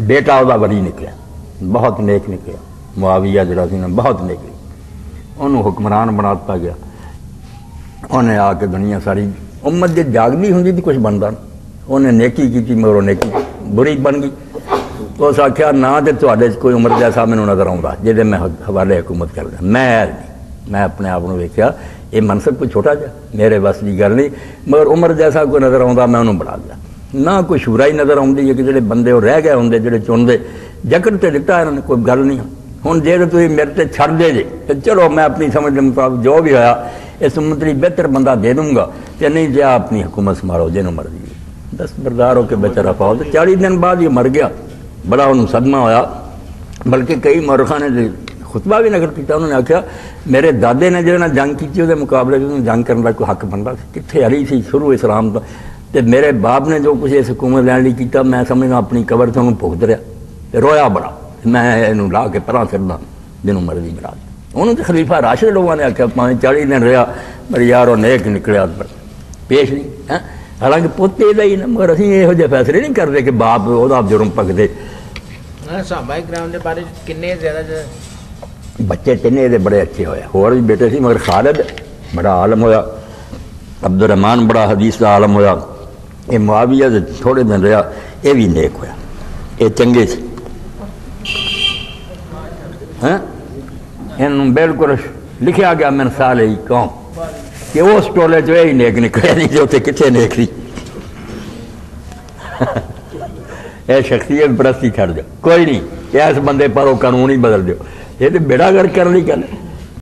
بیٹا وہ ولی نکلیا، بہت نیک نکلیا، معاویہ جڑا سی نا بہت نیک نکلیا، انہوں حکمران بناتا گیا، انہیں آ کے دنیا ساری امت جی جاگتی ہوں تو کچھ بنتا، انہیں نیکی کی مگر وہ نیکی بری بن گئی۔ تو اس آخیا نہ تو کوئی عمر جیسا مینوں نظر آتا جہے میں حوالے حکومت کر دیا، میں اپنے آپ کو ویکیا یہ منصب کوئی چھوٹا جا میرے بس کی گل نہیں، مگر عمر جیسا کوئی نظر آتا میں انہوں بڑھا دیا، نہ کوئی شورا ہی نظر آتی ہے کہ جڑے بندے وہ رہ گئے ہوں جڑے چنتے جکڑ تے دتا انہوں نے کوئی گل نہیں۔ ہوں جی تھی میرے سے چھڑ دے جی تو چلو میں اپنی سمجھ کے مطابق جو بھی ہوا اس منتری بہتر بندہ دے دوں گا، کہ نہیں جی اپنی حکومت سنبھالو جنوں مرضی، دستبردار ہو کے بیچارہ پاؤ۔ تو 40 دن بعد یہ مر گیا، بڑا انہوں صدمہ ہویا، بلکہ کئی مورخاں نے خطبہ بھی نقل کیا، انہوں نے آخیا میرے دادے نے جو جنگ کی وہ مقابلے جنگ کرنے کا کوئی حق بنتا کتنے ہری سی شروع اسلام تو، میرے باپ نے جو کچھ اس حکومت لین لی کیتا میں سمجھنا اپنی قبر سے انہوں بھگت رہا، رویا بڑا، میں انہوں لا کے پرا کرنا جنوں مرضی بنا دیا۔ انہوں تو خلیفہ راشد لوگوں نے آخیا 40 دن رہا پر یار وہ نیک نکلیا پیش نہیں، حالانکہ پوتے یہ ہی نا، مگر اِسی یہو جہ فیصلے نہیں کرتے کہ باپ وہ جرم پکتے۔ صحابہ کرام دے بارے کنے زیادہ بچے تین یہ بڑے اچھے ہوئے، اور بھی بیٹے سی، مگر خالد بڑا عالم ہویا، عبد الرحمان بڑا حدیث کا عالم ہویا، یہ معاویہ تھوڑے دن رہا یہ بھی نیک ہویا، یہ چنگے سی، بالکل لکھا گیا من صالح قوم کہ اس ٹولے چ یہی نیک نکلے نہیں جو اتنے کتنے نیک نہیں۔ یہ شخصیت پرستی چھڑ دو، کوئی نہیں اس بندے پر وہ قانون ہی بدل دو، یہ تو بیڑا گرک کرنے کی گل ہے۔